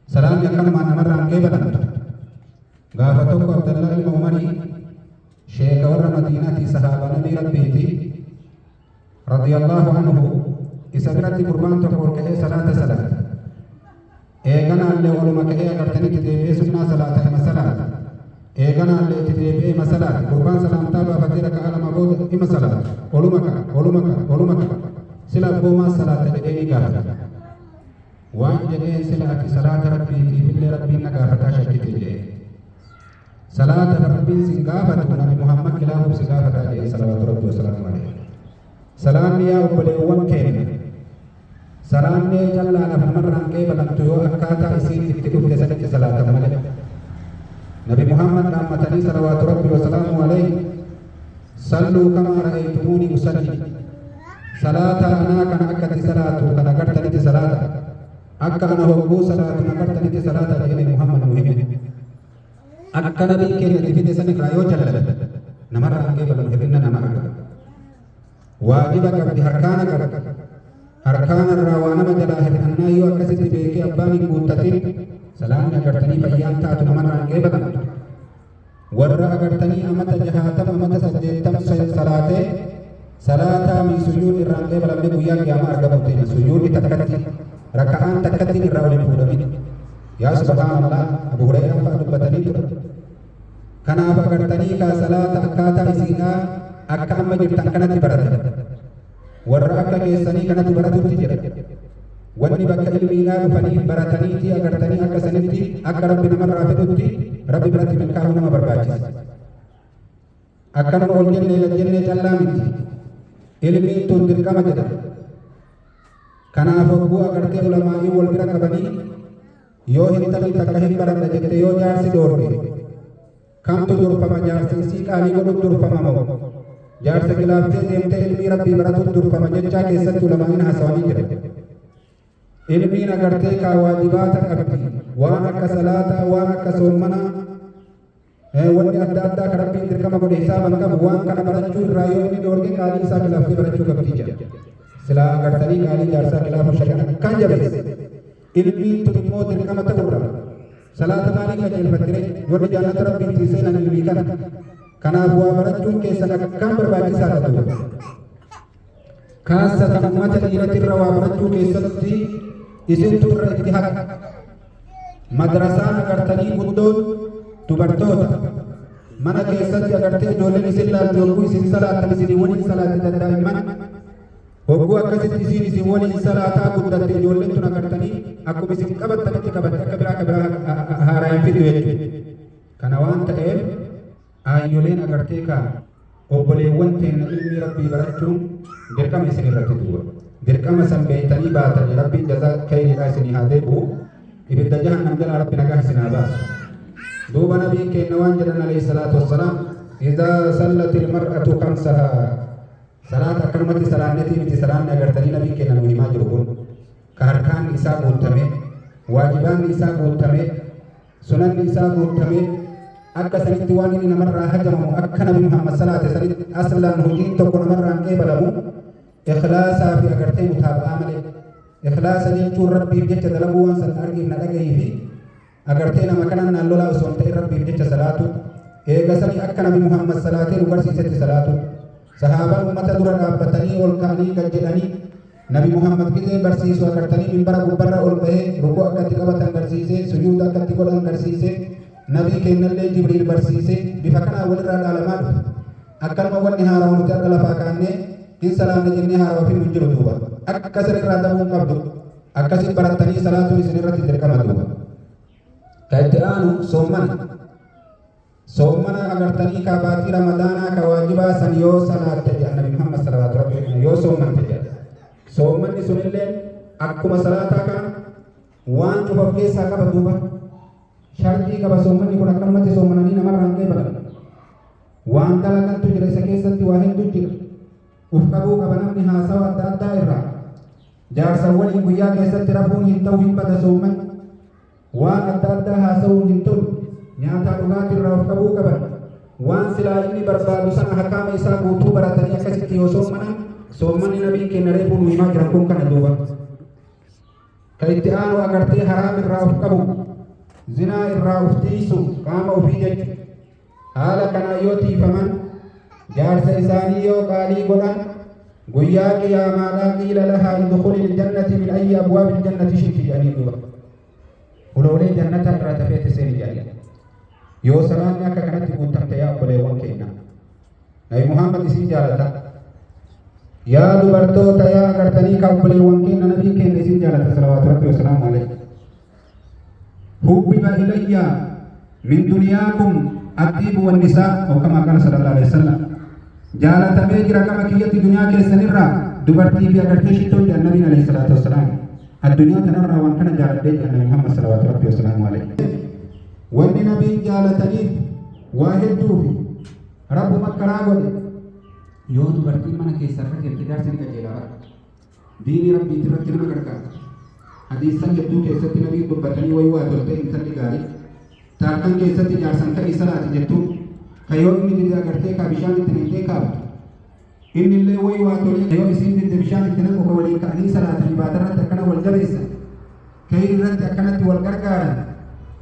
Salaan yakkan marraan keebalan gaafa tokko Abdallah ilma Umarii sheeka warra Madiinaati sahaaba nabii rabbiiti radiyallahu anhu isa biratti gurbaan tokko ol ka'ee salaata eeganaallee waluma ka'ee agartanitti deebi'ee sunnaa salaata hima salaata eeganaallee itti deebi'ee hima salaata gurbaan salaamtaa baafatee raka'aa lama booda hima salaata oluma ka'a sila abboomaa salaata jedhee ni gaafata waan jedheen sila ati salaata rabbiitiif illee rabbiin na gaafataa shakkite jedhee salaata rabbiin sin gaafatu nabi Muhammad kilaafuuf si gaafataa jedhee salawaatu rabbi wasalaamu alayhi salaanni yaa obboleewwan keenya salaanni jallaadhaaf namarraan qeebalamtu yoo akkaataa isiin itti dhufte sanitti salaatan malee nabi Muhammad dhaammatanii salawaatu rabbi wasalaamu alayhi salluu kamaa ra'aytumuuni usalli salaata anaa kana akkatti salaatu kana agartanitti salaata akka ana hogguu salaatu agartanitti salaata jedhee Muhammad nu hime akka nabii keenya itti fide sanirraa yoo jallate namarraan qeebalamu hir'ina nama arga waajiba qabdi harkaana qabdi harkaana irraa waa nama jalaa hir'annaa yoo akkasitti beekee abbaan hin guuttatin salaanni agartanii fayyaan taatu namarraan qeebalamtu warra agartanii amata 60 amata 80 salaatee salaataa mi sujud irraan qeebalamne guyyaa qiyaamaa argamutti sujudni takkatti raka'aan takkatti irraa waliin fuudhamin yaa subhaanallah Abu Hurairaan fa'a dubbatanii ture kanaaf agartanii kaa salaata akkaataa isiidhaa akka amma jirtan kanatti baratan warra akka keessanii kanatti baratutti jira wanni bakka ilmiinaa dhufanii barataniiti agartanii akka sanitti akka rabbi namarraa fedhutti rabbi biratti milkaa'uu nama barbaachisa akkanuma ol jennee gad jennee callaa miti ilmiin tun dirqama jedhama kanaaf hogguu agartee ulamaa'ii wal bira qabanii yoo intalli takka hin baradha jette yoo jaarsi dhoorge kamtu durfama jaarsi isii qaalii godhu durfama moo jaarsa kilaaftee deemtee ilmii rabbii baratuun durfama jechaa keessatti ulamaa'iin haasawanii jira ilmiin agartee kaa waajibaata qabdi waan akka salaataa waan akka soommanaa wanni adda addaa kan rabbiin dirqama godhe hisaaban qabu waan kana barachuu irraa yoo inni dhoorge qaalii isaa kilaaftee barachuu qabdi jedha silaa agartanii qaalii jaarsaa kilaafu shari'aan akkaan jabeesse ilmiin tun immoo dirqama ta'urra salaata maalii qajeelfattire warri jaalata rabbiin tiisee nan ilmii kana kanaaf waa barachuun keessan akkaan barbaachisaa ta'u kaasatan ummata dhiirati irra waa barachuu keessatti isintu irra itti haqa madrasaan agartanii guddoon dubartoota mana keessatti agartee ijoolleen isin laaltu yogguu isin salaatan isin waliin salaatan daa'imman hogguu akkasitti isin waliin salaataa guddatte ijoolleen tun agartanii akkuma isin qabattanitti qabatte akka biraa haaraa hin fidu jechuudha kana waan ta'eef aayyoleen agartee kaa obboleewwan teenna ilmi rabbii barachuun dirqama isin irratti du'a dirqama san beeytanii baatanii rabbiin jazaa khayriidhaa isinii haa deebi'u ibidda jahannam jalaa rabbi nagaa isin haa baasu duuba nabiin keenya waan jedhan alayhi salaatu wassalaam idaa sallati ilmar'atu kamsahaa salaata akkanumatti salaannetii miti salaanni agartanii nabiin keenya nu himaa jiru kun ka harkaan isaa guutame waajibaanni isaa guutame sunanni isaa guutame akka sanitti waan inni namarraa hajamamu akka nabi Muhammad salaate sanitti aslaan hojiin tokko namarraan qeebalamu ikhlaasaa fi agartee mutaaba'aa malee ikhlaasa jechuun rabbiif jecha dalaguu waan san argiif na dhagahii fi agartee nama kanan naan lolaa osoo hin ta'in rabbiif jecha salaatu eega sanii akka nabi Muhammad salaatee nu barsiisetti salaatu sahaabaan ummata dura dhaabbatanii ol ka'anii gad jedhanii nabi Muhammad gizee barsiisu agartanii minbara gubbarra ol bahee rukuu akkatti qabatan garsiisee sujuuda akkatti godhan garsiisee nabii keenyallee Jibriil barsiisee bifa kanaa walirraa dhaalamaa dhufe akkanuma wanni haaraa nuti akka lafaa kaannee hin salaanne jennee haaraa ofii hin jiru duuba akka sirrirraa dhabuun qabdu akkasitti barattanii salaatuun isin irratti dirqama duuba ka itti aanu soommana agartanii ka baatii ramadaanaa ka waajibaa san yoo salaatte jedha nabi Muhammad salawaatu rabbi yoo soommante jedha soommanni sunillee akkuma salaataa kana waan cufa of keessaa qaba duuba shartii qaba soommanni kun akkanumatti soommananii namarraan qeebalan waan dalagantu jira isa keessatti waa hedduu jira uf qabuu qaba namni haasawa adda addaa irraa jaarsan waliin guyyaa keessatti rafuun hin ta'u hin bada soomman waan adda addaa haasawuun hin ta'u nyaataa dhugaatii irraa uf qabuu qaban waan silaa inni barbaadu sana hakaama isaa guutuu baratanii akkasitti yoo soommanan soommanni nabiin keenya reefuu nu himaa jiran kun kana duuba كايتآن وأغرتي حرام الراف قبو زنا الراف تيسو قام وفيجج حالا كنا يوتي فمن جارس إساني يو قالي قدن قياك يا مالا قيل لها ادخل الجنة من أي أبواب الجنة شئت جاني قبا ولولي جنة راتفيت سيني جاني يو سلام ياكا كانت تقول تحتيا أبولي وانكينا نبي محمد إسي جالتا يا دبرتو تيا أغرتني كأبولي وانكينا نبي كين إسي جالتا صلوات ربي وسلام عليه حبب إلي من دنياكم الطيب والنساء أو كما قال صلى الله عليه وسلم جالتا بيجرا كما كيت دنيا كيسنرا دبرتي في أغرتي شتو النبي عليه الصلاة والسلام الدنيا تنرى وانكنا جالت بيجا نبي محمد صلوات ربي وسلام عليه واني نبي جالتني واحد دوفي رب مكرا قد يو دبرتي منا كيسرت الكدار سنك جيلا ديني ربي تركنا مكركا حديثا جدو كيست نبي دبتني ويوا تلتي انسان لغاري تاركن كيست جارسان كري صلاة جدو كيو إني دي أغرتي كابشان تنينتي كاب إني اللي ويوا تلتي كيو إسين دي بشان تنين وقولي كأني صلاة عبادرة تكنا والجريسة كي رد تكنت والقرقارا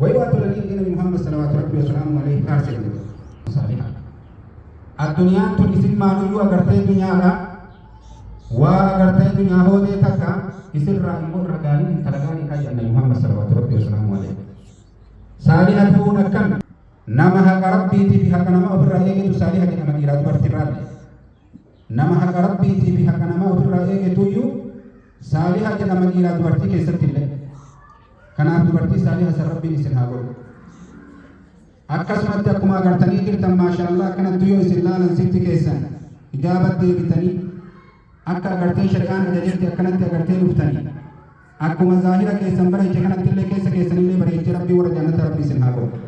ويوا تلتي إني محمد صلوات ربي وسلام عليه أرسل صالحا الدنيا تنسي ما نيو أغرتي الدنيا لا وأغرتي الدنيا هو دي تكا يصير رأيمون رقالي انتلقاني كاجة محمد صلوات ربي وسلام عليه صالحا تكون أكن نما حق ربي في حق نما أفر رأيك صالحا جنا مديرات برترال نما حق ربي في حق نما أفر رأيك يو صالحا جنا مديرات برتي كيسر تلي كنا أفر برتي صالحا سر ربي نسنها قول akkasumatti akkuma agartanii jirtan maashaallah akkanatti yoo isin laalan sitti keessan ijaabat deebitanii akka agartee shari'aan ajajetti akkanatti agartee dhuftanii akkuma zaahira keessan bareeche kanatti illee keessa keessanillee bareeche rabbii warra jannata rabbi isin haa godhu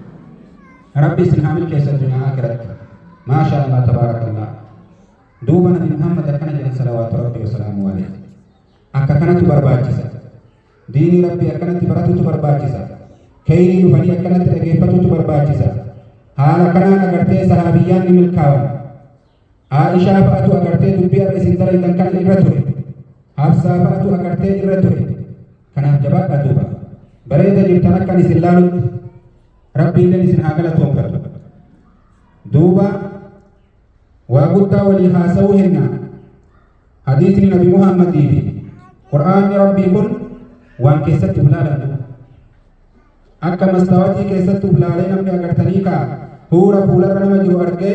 rabbi isin haa milkeessa dunyaa akiratti maashaallah tabaarakallah duuba nabi muhammad akkana jedhan salawaatu rabbi wasalaamu alayhi akka kanatti barbaachisa diinii rabbi akkanatti baratutu barbaachisa كيري نفني أكنت تجيبتو تبرباجسا حالا كنا أغرتي صحابيان ملكاون عائشة فأتو أغرتي دبي أرسندر إذن كان إرتوري حفصة فأتو أغرتي إرتوري كنا جبا أدوبا بريدة جبتنا كان إسلام ربي لن إسن آغلا تومكر دوبا وقلتا ولي خاسوهن حديث نبي محمد في قرآن ربي كن وان كيست بلالا akka mastawati keessatti ulaalee namni agartanii ka huura fuularra nama jiru argee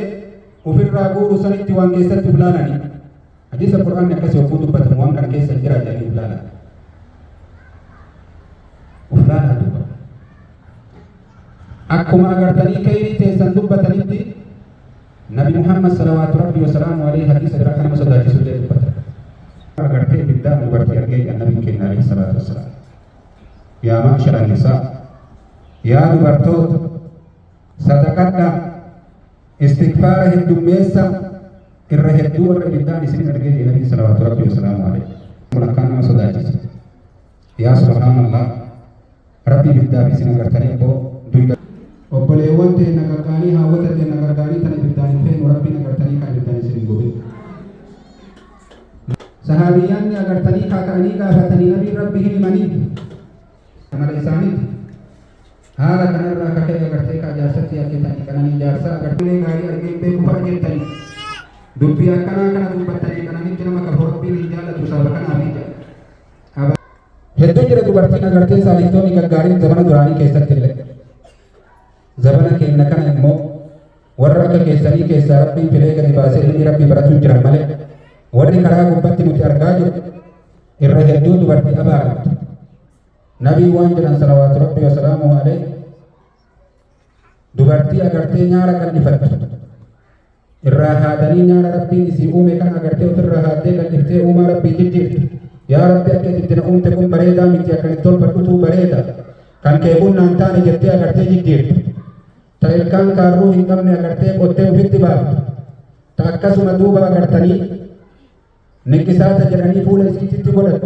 ofirraa guuru sanitti waan keessatti ulaalani hadiisa qur'aanni akkasii ofuu dubbatamu waan kana keessa jira jedhanii ulaalan ulaalaa duuba akkuma agartanii kayrii teessan dubbatanitti nabi muhammad salawaatu rabbi wasalaamu alayhi hadiisa biraa kanama sodaachisu illee dubbata agartee ibiddaa dubartii argee nabiin keenya alayhi salaatu wasalaam yaa ma'shara nisaa يا دبرتوت صدقنا استغفار هدوميسا الرهدو الردان سنين أرجع النبي صلى الله عليه وسلم عليه ملكنا صداجس يا سبحان الله ربي بدا في سنين قرتني أبو دويدا وبليوان تي نكرتاني هاوت تي نكرتاني تني بداني فين وربي نكرتاني كان بداني سنين قبل صحابيان نكرتاني كاكاني كافتني نبي ربي المني أمر إساني haala kanarraa akka ta'e agartee ka jaarsatti argitanii kananii jaarsa agartee gaarii argee beeku fa'a jettanii dubbii akkanaa kana dubbattanii kananitti nama qabu rabbiin hin jaallatu sababa kanaaf jedha. Hedduu jira dubartiin agartee saaliftoonni gaggaariin zabana duraanii keessatti illee zabana keenya kana immoo warra akka keessanii keessaa rabbiin filee gadi baasee inni rabbii baratu jiran malee warri karaa gubbatti nuti argaa jiru irra hedduu dubartii abaaramtu. نبي وان جلن صلوات ربي وسلامه عليه دبرتي أغرتي نارا كان نفت الراحة نارا ربي نسي أومي كان أغرتي وتراحة دي كان نفتي أوما ربي جدير يا ربي أكيد تدنا أوم تكون بريدا متي أكن تول بركتو بريدا كان كيبون نانتاني جدي أغرتي جدير تايل كان كارو هنگم نے أغرتي قوتي وفت باب تاكسو مدوبا أغرتني نكسات جراني فول اسكي تبودت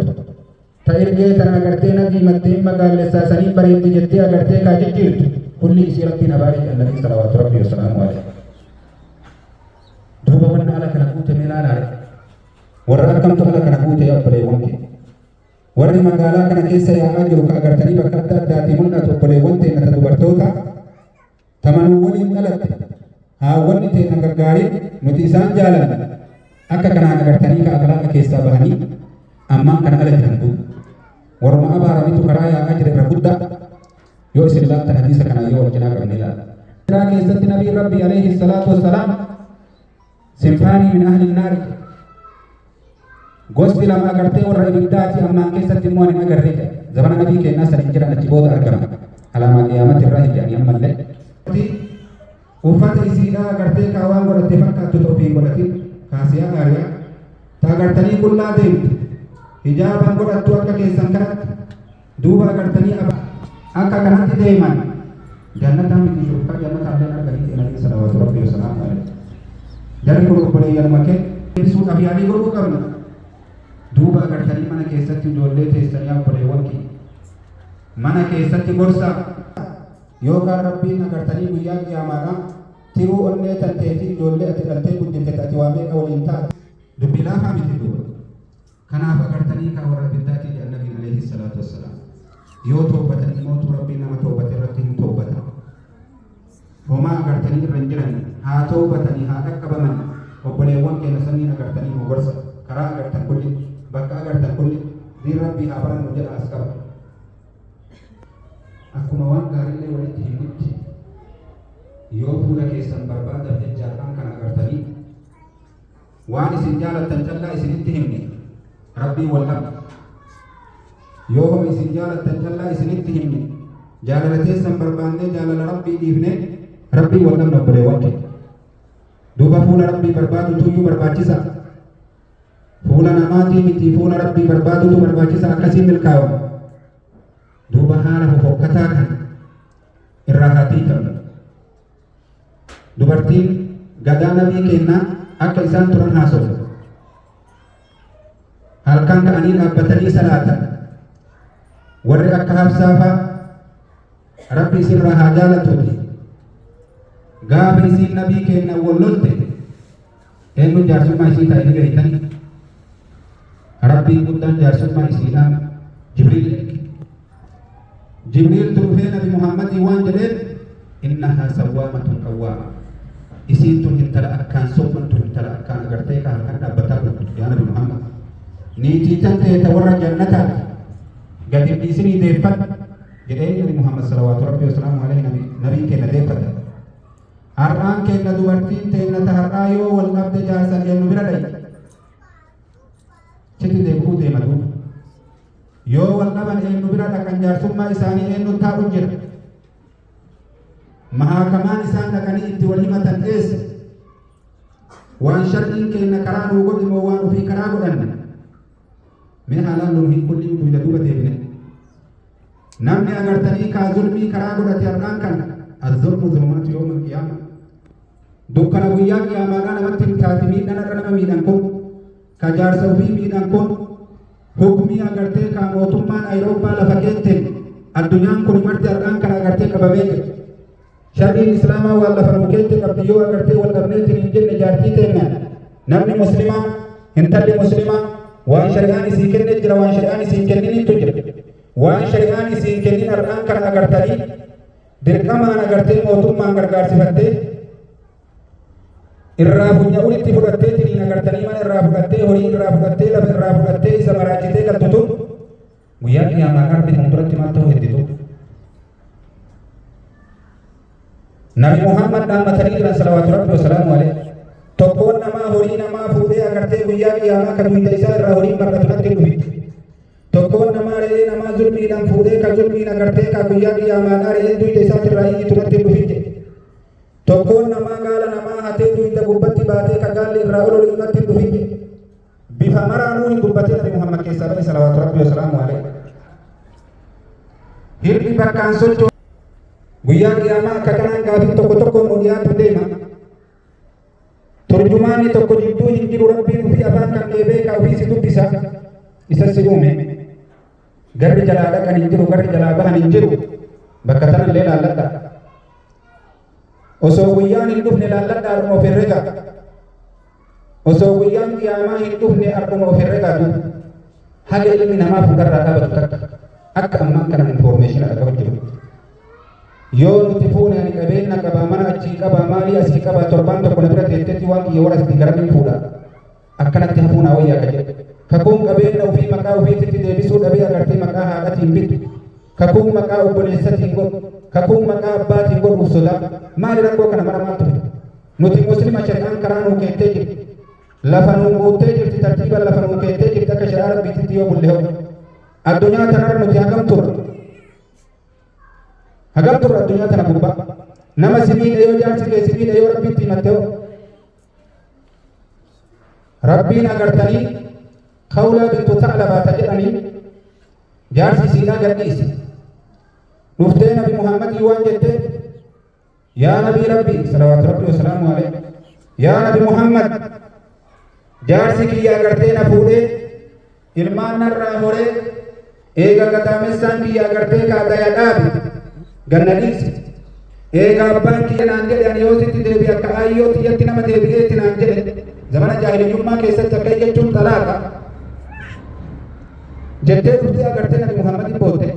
تايرجي تنا agartee nabii maddeen magaalessaa sanii bareeddi jettee agartee kaa jijjiirtu kulli isii rabbiin abaarii jannati salawaatu rabbii wasalaamu alayhi duuba wanna ala kana guute meelaalaare warra akkamtu ala kana guute yaa obboleewwan kee warri magaalaa kana keessa yaa'aa jiru ka agartanii bakka adda addaatti mul'atu obboleewwan teenya ta dubartoota tamanuu waliin dhalatte haawwanni teenya gaggaariin nuti isaan jaalanna akka kanaan agartanii ka akhlaaqa keessaa bahanii ammaan kana ala jirantu warma abaaramitu karaa yaa'aa jira irra guddaa yoo isin laattan hadiisa kana yoo wal cinaa qabne ilaala. Siraa keessatti nabii rabbi alayhi salaatu wassalaam sinfaanii min ahli naari gosti lama agartee warra ibiddaati ammaan keessatti immoo hin agarree zabana nabii kennaa san hin jiran achi booda argama alaamaa qiyaamatti irraa hin jedhanii ammallee. Uffata isiidhaa agartee kaawaan godhattee fakkaattu ta'uu fi godhatin kaasiyaa gaariyaa ta agartanii qullaa deemtu hijaaban godhattu akka keessan kanatti duuba agartanii akka kanatti deeman jannataan miti shurkaa jannataan leen arganii nabii salawaatu rabbii wasalaamu alayhi. Jarri kun obboleeyyanuma kee ibsuudhaaf yaalii godhuu qabna. Duuba agartanii mana keessatti ijoollee teessanii obboleewwan kee mana keessatti gorsaa yookaan rabbiin agartanii guyyaa qiyaamaadhaa tiruu onnee tanteetii ijoollee ati dhaltee guddifte ati waa meeqa waliin taate dubbii laafaa miti duuba. Kanaaf agartanii kaa warra biddaatii jedhan nabiin alayhi salaatu wassalaam yoo toobatan immoo rabbiin nama toobate irratti hin toobata. Homaa agartanii irra hin jiran haa toobatanii haa dhaqqabaman obboleewwan keenya saniin agartanii nu gorsa karaa agartan kulli bakka agartan kulli diin rabbii haa barannu jedha as qaba. Akkuma waan gaariillee walitti himnutti yoo fuula keessan barbaadaaf jechaadhaan kan agartanii waan isin jaalattan callaa isinitti himne rabbii wallaba. Yoo homa isin jaalattan callaa isinitti himne jaalala teessan barbaannee jaalala rabbii dhiifne rabbii wallabna obboleewwan kee. Duuba fuula rabbii barbaadu tuyyuu barbaachisa. Fuula namaatii miti fuula rabbii barbaadutu barbaachisa akkasii milkaa'u. Duuba haala fofokkataa kan irraa hatiifamne. Dubartiin gadaa nabii kennaa akka isaan turan haasofu. Halkan ka'anii dhaabbatanii salaatan. Warri akka Hafsaafaa rabbi isirraa haa jaalatuuti. Gaafa isiin nabii kennaa wallolte eenyu jaarsummaa isii ta'e ni beeytanii. Rabbiin guddaan jaarsummaa isiidhaan Jibriil dhufee nabi Muhammadii waan jedheen innahaa sawwaamatun qawwaama. Isiin tun intala akkaan sommantu intala akkaan agartee ka halkan dhaabbataa gurgurtu yaa nabi Muhammad. Niitii tan ta'e warra jannataati gadi dhiisinii deeffadha jedhee nabi Muhammad salawaatu rabbii wasalaamu alayhi nabii kenna deeffata. Har'aan kenna dubartiin teenya ta har'aa yoo wal dhabde jaarsan eenyu bira dhayi chiti deebuu deema duuba. Yoo wal dhaban eenyu bira dhaqan jaarsummaa isaanii eenyu taa'u jira. Mahakamaan isaan dhaqanii itti wal himatan eessa? Waan shar'iin kenna karaa nuu godhi moo waan ofii karaa godhanne? Mee haalaan nuun hin kulliin duyda duuba deebine. Namni agartanii kaa zulmii karaa godhate har'aan kana az-zulmu zulmaatu yooma qiyaama. Dukkana guyyaa qiyaamaadhaa namatti hin taati miidhaan irra nama miidhan kun ka jaarsa ofii miidhan kun hukumii agartee kaa mootummaan Awurooppaa lafa keetteen addunyaan kun marti har'aan kana agartee qabamee jira. Shar'iin islaamaa waan lafa nu keette qabdi yoo agartee wal qabneetiin hin jenne jaartii teenya namni muslimaa intalli muslimaa waan shari'aan isii kenne jira waan shari'aan isii kennitu jira. Waan shari'aan isii kennin har'aan kana agartanii dirqamaan agartee mootummaan gargaarsifattee irraa funya ulitti fudhattee tiniin agartanii mana irraa fudhattee horii irraa fudhattee lafa irraa fudhattee isa maraachitee galtutu guyyaa qiyaamaa qarbi fuulduratti maal ta'uu hedditu. Nabi Muhammad dhaammatanii jiran salawaatu rabbi wasalaamu alayhi. Tokkoon namaa horii namaa fuudhee agartee guyyaa qiyaamaa kan hunda isaa irraa horiin marqatu natti dhufitti. Tokkoon namaa re'ee namaa zulmiidhaan fuudhee kan zulmiin agartee kan guyyaa qiyaamaadhaa re'ee duyda isaatti irraa iyyitu natti dhufitti. Tokkoon namaa gaala namaa hatee duyda gubbatti baatee kan gaalli irraa ololu natti dhufitti. Bifa maraanuu hin dubbatee Nabi Muhammad keessaa bahe salawaatu rabbi wasalaamu alayhi. Hirbi bakkaan socho'u guyyaa qiyaamaa akka kanaan gaafii tokko tokkoon nu dhiyaatu deema. Turjumaanni tokko jidduu hin jiru rabbiin ofii afaan kan dheebee ka ofii si dubbisa isa si uume. Garri jalaa dhaqan hin jiru garri jalaa bahan hin jiru bakka tanallee laalladha. Osoo guyyaan hin dhufne laalladha har'uma of herrega. Osoo guyyaan qiyaamaa hin dhufne har'uma of herrega. haga ilmi namaa fuudharraa dhabatu takka akka ammaa kana information argamu jiru. Yoo nuti fuune ani qabeenya qabaa mana achii qabaa maalii asii qabaa torbaan tokko na bira teettetti waan kiyya warra asii gara min fuudha akkanatti hafuunaa wayyaa akka jedhe kakuun qabeenya ofii maqaa ofiitti deebisuu dhabee agartee maqaa haadhatiin bitu kakuun maqaa obboleessatiin godhu kakuun maqaa abbaatiin godhuuf sodaa maali rakkoo kana mara maaltu fide nuti muslima shari'aan karaa nuu keettee jirti lafa nuu guuttee jirti tartiiba lafa nuu keettee jirti akka shari'aa rabbiitti yoo bulle hoo addunyaa tanarra nuti hagam turre addunyaa tana gubbaa nama sibiila yoo jaarsi kee sibiila yoo rabbiitti himatte hoo rabbiin agartanii khawlaa bintu Tha'labaa jedhanii jaarsi isiidhaa gadhiise dhuftee nabi Muhammadii waan jette yaa nabii rabbii salawaatu rabbii wasalaamu alayhi yaa nabi Muhammad jaarsi kiyya agartee na fuudhee ilmaan narraa horee eega gadaamessaan kiyya agartee kaadaya dhaabe ganna dhiise eega abbaan kiyya naan jedhe ani yoo sitti deebi akka aayyoo xiyyatti nama deebi'eetti naan jedhe zamana jaahiliyyummaa keessatti akka jechuun talaaqa jettee dhuftee agartee nabi Muhammadin bootte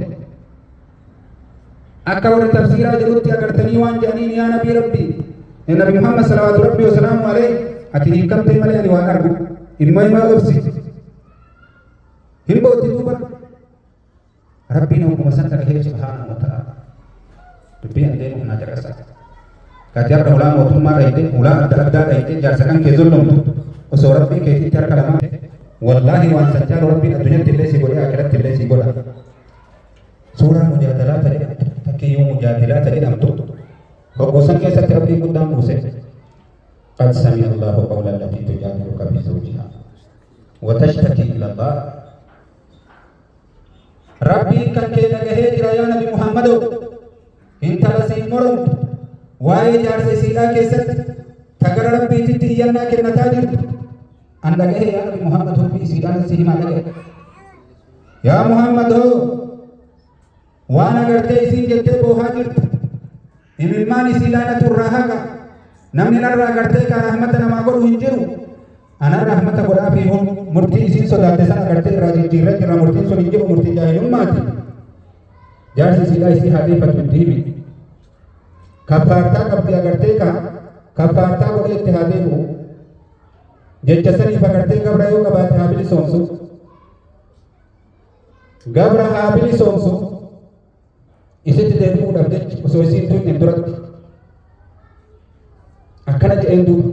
akka warri tafsiiraa jedhutti agartanii waan jedhaniin yaa nabii rabbii nabi Muhammad salawaatu rabbii wasalaamu alayhi ati hiikamtee malee ani waan argu ilma himaa obsi hin bootti duuba rabbiin hukuma san dhagahee subhaanahu wa ta'ala dubbii an deemu naa jarrasa kati har'a ulaa mootummaa dhayte ulaa adda addaa dhayte jaarsa kan kee zollomtu osoo rabbii keetitti harka lamaa wallaahi waan sanjaalu rabbiin addunyatti illee si godhe akiratti illee si godha suuraa mujaadalaata jedhamtu takkiyyuu mujaadilaata jedhamtu hoggosan keessatti rabbiin guddaan buuse qad sami'a Allahu qawla allatii tujaadiluka fi zawjihaa wa tashtaki ila Allah rabbiin kan kee dhagahee jira yaa nabi Muhammadoo intala siin moromtu waa'ee jaarsa isiidhaa keessatti tagara rabbiititti iyyannaa kennataa jirtu an dhagahee yaa nabi Muhammad hubbii isiidhaan si himaa dhagahe yaa Muhammadoo waan agartee isiin jettee boohaa jirtu imimmaan isiidhaanatu irraa haqa namni narraa agartee kaa rahmata namaa godhu hin jiru anan rahmata godhaa fi murtii isiin sodaatte san agartee irraa jijjiirra jirra murtiin sun hin jiru murtii jaahilummaati jaarsi isiidhaa isii haadhiifatu hin diibi kaffaartaa qabdi agartee kaa kaffaartaa godhee itti haa deebi'u jecha saniif agartee gabra yoo qabaate haa bilisoomsu gabra haa bilisoomsu isitti deebi'uudhaaf jecha osoo isiin tuqne duratti akkana jedheen duuba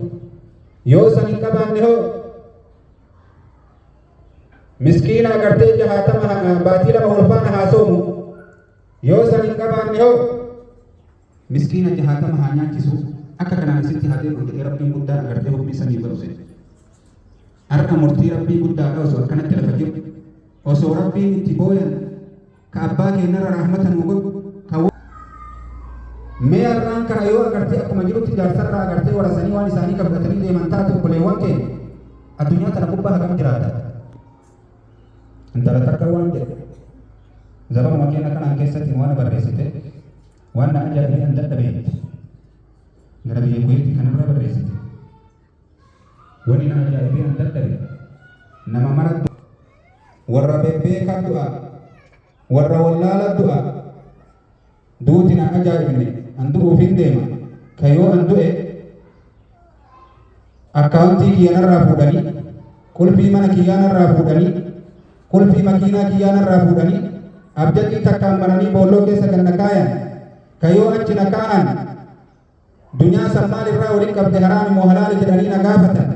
yoo san hin qabaanne hoo miskiina agartee jahaatama baatii lama ulfaana haa soomu yoo san hin qabaanne hoo miskiina jahaatama haa nyaachisu akka kanaan isitti haa deebi'u jedhee rabbiin guddaan agartee hubbii sanii baruse har'a murtii rabbii guddaadha osoo akkanatti lafa jiru osoo rabbiin itti booyan ka abbaa keenyarra rahmata nuu godhu mee har'aan kana yoo agartee akkuma jirutti jaarsarraa agartee warasanii waan isaanii qabdatanii deeman taate obboleewwan keenya addunyaa tana gubbaa hagam jiraata intala takka waan jedhe zabanuma keenya kanaan keessatti waan barreessite waan na ajaa'ibe an dadhabee gara biyya kuweetti kanarra barreessite wani na ajaa'ibe an dadhabe nama marattu warra bebbeekaa du'a warra wallaala du'a duuti na ajaa'ibne an du'uuf hin deema kayoo an du'e akkaawuntii kiyyanarraa fuudhanii qulfii mana kiyyaanarraa fuudhanii qulfii makiinaa kiyyaanarraa fuudhanii abjadii takkaan bananii boolloo keessa kan na kaayan kayoo achi na kaa'an dunyaa sammaal irraa waliin qabde haraami moo halaali jedhanii na gaafatan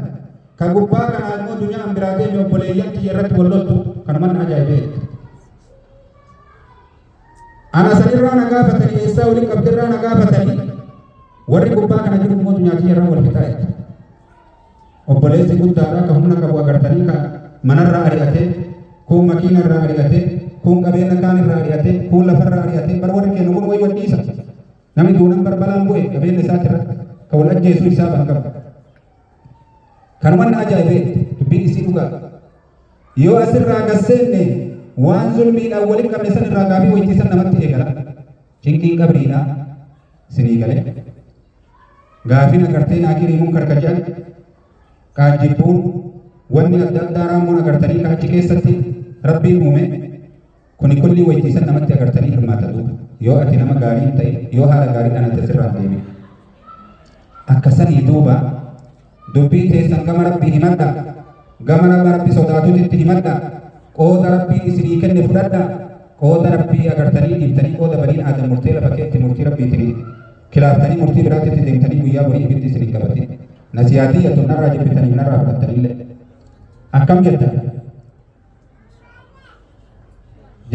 ka gubbaa kanaa immoo dunyaa an biraa deeme obboleeyyan kiyya irratti walloltu kanuman ajaa'ibee ana sanirraa na gaafatanii eessaa waliin qabdirraa na gaafatanii warri gubbaa kana jiru immoo dunyaa kiyya irraa wal fixaa jedhe obboleessi guddaadhaa ka humna qabu agartanii ka manarraa ari'atee kun makiinarraa ari'atee kun qabeenya kaan irraa ari'atee kun lafarraa ari'atee bara warri kennu kun wayii wadhiisa namni duunan barbalaan bu'e qabeenya isaatti irratti ka wal ajjeesuu isaa ban qabu kanuman ajaa'ibee dubbiin isii dhugaa yoo asirraa gasseenne waan zulmiidhaan waliin qabne san irraa gaafii wayitiisan namatti eegala cinqiin qabriidhaa sinii galee gaafiin agartee naakirii mun karkajaan kaajibbuun wanni adda addaa raamuun agartanii kaachi keessatti rabbii uume kuni kulli waytiisan namatti agartanii hirmaata duuba yoo ati nama gaarii ta'e yoo haala gaariidhaan ati sirraan deeme akkasanii duuba dubbii teessan gama rabbii himadha gama nama rabbi sodaatutti himadha qooda rabbii isinii kenne fudhadha qooda rabbii agartanii dhiiftanii qooda baniin aadam murtee lafa keetti murtii rabbiitiin kilaaftanii murtii biraatti deemtanii guyyaa borii ibiddi isinii qabate nasiyaatii yattu narraa jibbitanii narraa fudhattanillee akkam jetta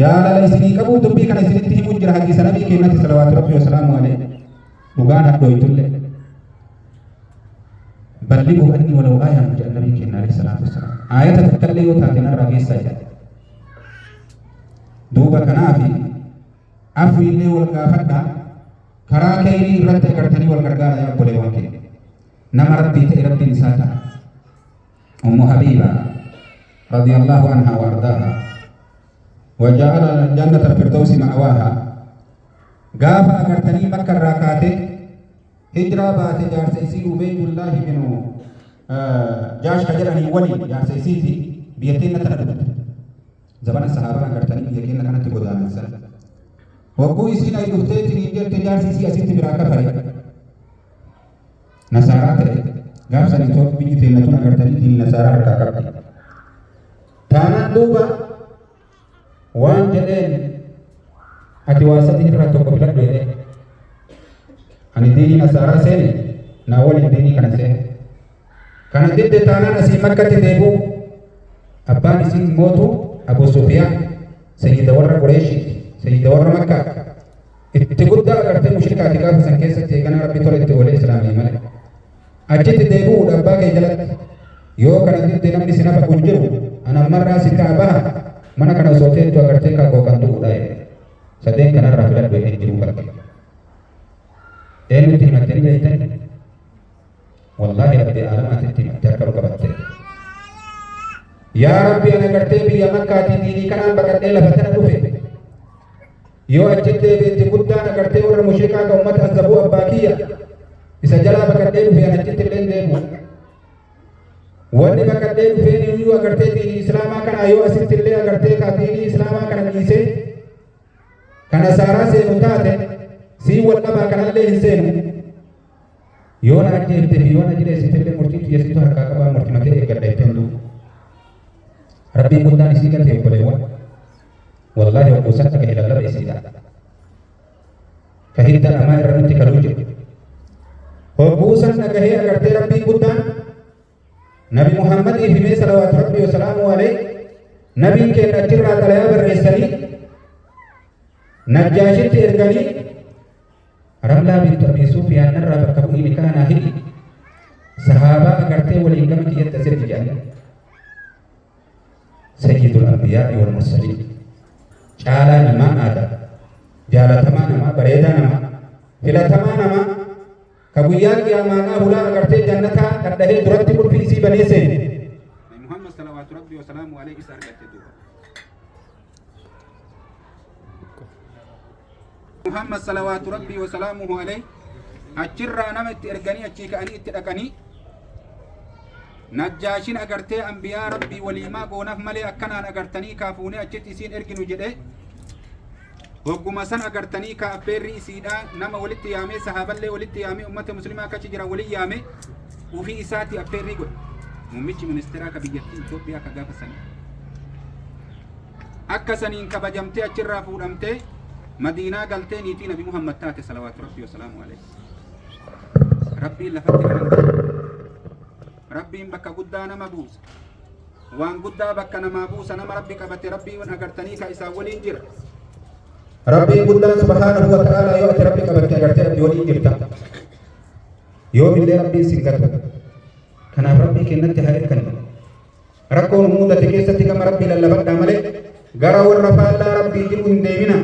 jaalala isinii qabu dubbii kana isinitti himuu jira hadiisa nabii keenyatti salawaatu rabbii wasalaamu alayhi dhugaan hadhooytullee balliguu anni walau aayaan jedha nabii keenya alayhi salaatu wasalaam aayata takkallee yoo taate narraa geessaa jedha duuba kanaafi afuillee wal gaafadhaa karaa kayrii irratti agartanii wal gargaara yaa obboleewwan keenya nama rabbii ta'e rabbiin isaa ta'a ummu habiiba radiyallahu anha wa ardaaha وجعل الجنة الفردوس مأواها غافا أغرتني مكة راكاتي هجرة بات جار سيسي عبيد الله بن جاش خجرني ولي جار سيسيتي بيتين تردد زمان الصحابة أغرتني بيتين كانت تقودان السنة وقو إسينا يدفتي نيجر تجار سيسي أسيتي براكا فريق نصارات غاف سنتوك بيتين نتون أغرتني دين نصارا ركاكا تانا دوبا waan jedheen ati waasati irraa tokko filadhu jedhee ani diinii nasaaraa seene naa waliin diinii kana seene kana didde taanaan asii makkatti deebi'u abbaan isin mootu Abu Sufyaan sayyida warra Qureeshiiti sayyida warra Makkaa itti guddaa agartee mushrikaati gaafa san keessatti eeganaa rabbi tola itti oolee islaamii malee achitti deebi'uudha abbaa kee jalatti yoo kana didde namni si nafa kun jiru anammarraa si kaa baha mana kana sote itu agar teka kau kan tu udai sadeng kana rafilat be jiru kaki enu timah teri jaitan wallahi rabbi alamat timah terkaru kabatte ya rabbi ana karte bi amakka dini kana bakat ela fatana dufe yo ajjete be ti gudda na karte war mushrika ka ummat azabu abakiya isa jala bakat dufe ana ajjete lende wanni bakkadhee dhufeen iyyuu agartee diinii islaamaa kana yoo asitti illee agartee ka diinii islaamaa kana dhiisee kana saaraa seenu taate sii wal qabaa kanallee hin seenu yoo na ajjeefte fi yoo na jireessite illee murtii xiyyeessitu harkaa qabaa murtimatee eeggadha jetteen duuba rabbiin guddaan isii galtee obboleewwan wallaahi hogguusan dhagahe lallaba isiidha ka hidda namaa irra nutti kaluu jiru hogguusan dhagahee agartee rabbiin guddaan Nabi Muhammad ibn salawatu rabbi wa salamu alayhi nabi ke najirra talaya barresani najashit ergani Ramla bint Abi Sufyan narra bakkabu ini kana hidi sahaba agarte wali gam kiyat tasir dijani sayyidul anbiya wal mursalin cala nama ada jalatama nama bareda nama filatama nama kabuyyan qiyamana hula agarte jannata kadahe duratti kurfi isi banese Muhammad sallallahu rabbi wa salamu alayhi sargate duba Muhammad sallallahu rabbi wa salamuhu alayhi achirra namatti ergani achi kaani itti dhaqani najjaashin agarte anbiya rabbi walima goonaf male akkanaan agartanii kaafuune achitti isiin erginu jedhe hogguma san agartanii ka affeerri isiidha nama walitti yaamee sahaballee walitti yaamee ummata muslimaa kachi jira walii yaamee ufii isaati affeerri godhe muummichi ministeeraa ka biyyattii Itoophiyaa ka gaafa sanii akka saniin kabajamtee achirraa fuudhamtee madiinaa galtee niitii nabi Muhammad taate salawaatu rabbi wa salaamu alayhi rabbiin lafatti garante rabbiin bakka guddaa nama buusa waan guddaa bakka namaa buusa nama rabbi qabate rabbiin agartanii ka isaa waliin jira Rabbi Buddha subhanahu wa ta'ala yo ati rabbi qabate agarte rabbi waliin jirta yoo illee rabbiin sin gargaaru kanaaf rabbii kennatti haa erkannu rakkoon mudate keessatti gama rabbii lallabadhaa malee gara warra faallaa rabbii jiru hin deemina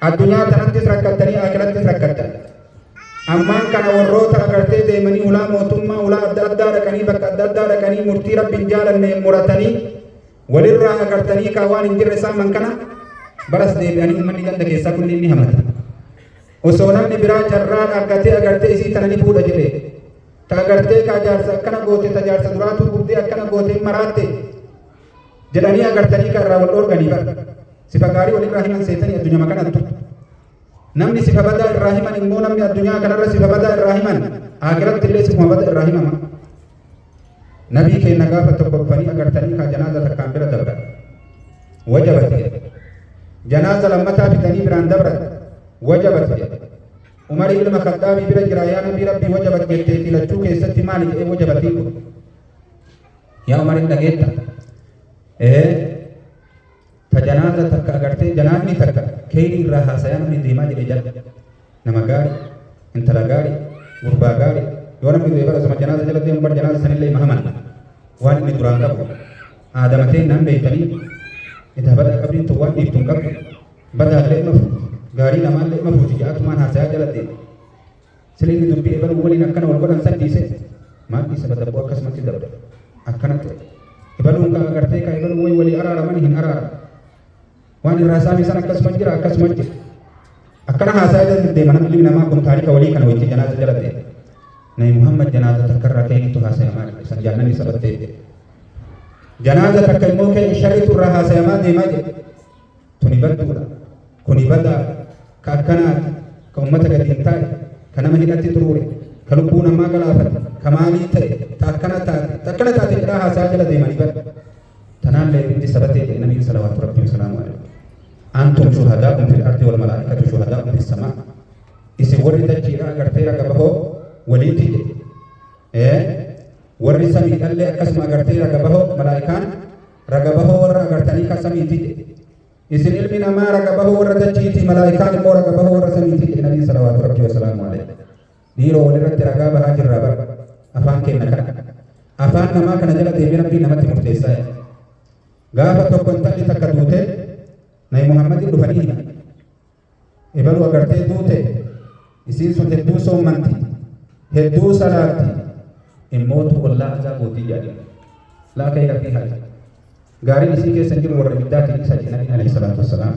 addunyaa tanattis rakkattanii aakirattis rakkattan ammaan kana warroota agartee deemanii ulaa mootummaa ulaa adda addaa dhaqanii bakka adda addaa dhaqanii murtii rabbiin jaalanne muratanii walirraa agartanii kaa waan hin jirre saaman kana baras deebi'anii ummanni ganda keessaa kulli inni hamata osoo namni biraa carraa dhaaggatee agartee isii tanani fuudha jedhe ta agartee kaa jaarsa akkana goote ta jaarsa duraatu gurdee akkana goote maraatte jedhanii agartanii kan irraa wal dhoorganii bara sifa gaarii walirraa himan seetanii addunyaa makanattu namni sifa badaa irraa himan immoo namni addunyaa kanarra sifa badaa irraa himan aakiratti illee sifuma badaa irraa himama nabii keenya gaafa tokko dhufanii agartanii kaa janaaza takkaan bira dabra wajabati janaaza lammataa fitanii biraan dabra wajabati Umari ilma Khattabii bira jira yaa nabii rabbii wajabat jetteeti lachuu keessatti maali jedhee wajabatii kun yaa Umar hin dhageetta ta janaaza takka agartee janaazni takka keeyni irraa haasayaa namni deemaa jedhee jala nama gaarii intala gaarii gurbaa gaarii yoo namni du'e bara sama janaaza jala deemu bara janaaza sanillee mahaman waan inni duraan qabu aadamatee naan beeytanii itti bada qabriin tun waan dhiibtuun qabdu badaallee mafu gaarii namaallee mafuuti jaatumaan haasayaa jala deema siliinni dubbii ebaluu waliin akkana wal godhan saddiise maal dhiisa badabboo akkasumatti dabda akkanatti ebaluun ka agartee ka ebaluu way walii araaraman hin araara waan irraa saamii san akkasuma jira akkana haasayaa jala deema namni namaa kun taarika walii kana wajji janaaza jala deema nabi Muhammad janaaza takkarraa keenitu haasayamaa isan jaannani sabattee janaaza takka immoo kee shariitu irraa haasayamaa deemaa jedhe tuni badduudha kuni badaa ka akkanaati ka ummata gadi hin taa'e ka nama hidhatti turuure ka lubbuu namaa galaafate ka maalii ta'e ta akkana taate jedhaa haasayaa jala deemanii bada tanaallee bindi sabatee jedhe nabiin salawaatu rabbii wasalaamu alaihi antum shuhadaa'un fil ardi wal malaa'ikatu shuhadaa'un fis samaa isin warri dachiidha agartee raga bahoo waliitti jedhe warri samiidhallee akkasuma agartee raga bahoo malaa'ikaan raga bahoo warra agartanii ka samiitti jedhe isin ilmi namaa raga bahoo warra dachiiti malaa'ikaan immoo raga bahoo warra samiitti jedhe nabiin salawaatu rabbii wasalaamu alaihi dhiiroo walirratti ragaa bahaa jirraa bara afaan kenna kana afaan namaa kana jala deemee rabbii namatti murteessaa gaafa tokko intalli takka duute nabi Muhammadin dhufanii hima ebaluu agartee duute isiin sun hedduu soommanti hedduu salaatti immootu ollaa azaabuutii jedhe laa kayra fi haja gaariin isii keessa jiru warra biddaatiin isa jedhe nabiin alayhi salaatu wassalaam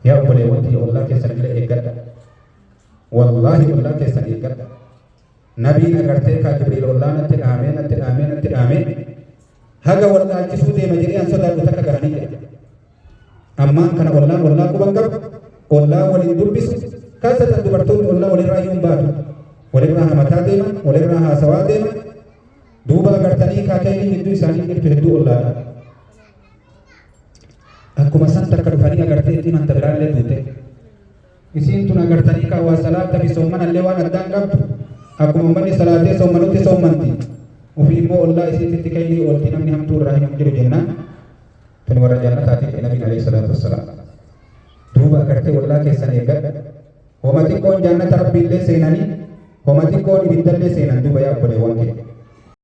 yaa obboleewwantii ollaa keessan illee eeggadha wallaahi ollaa keessan eeggadha nabiin agartee kaa Jibriil ollaa natti dhaamee haga wal dhaalchisuu deema jedhee an sodaadhu takka gahanii jedhe ammaan kana ollaa quban qabu ollaa waliin dubbisu kaasatan dubartoonni ollaa walirraa iyyuu hin baatu walirraa hamataa deeman walirraa haasawaa deeman duuba agartanii kaakeenii hedduu isaanii jirtu hedduu ollaadha akkuma san takka dhufanii agartee itti manta biraallee duute isiin tun agartanii kaa waa salaata fi soommanallee waan addaan qabdu akkuma ummanni salaatee soommanutti soommanti ufii immoo ollaa isiititti kaylii ooltii namni hamtuu irraa hin jiru jennaan tuni warra jannataati jedhe nabiin alayhi salaatu wassalaam duuba agartee ollaa keessan eeggadha homa xiqqoon jannata rabbiillee seenanii homa xiqqoon ibiddallee seenan duuba yaa obboleewwan kee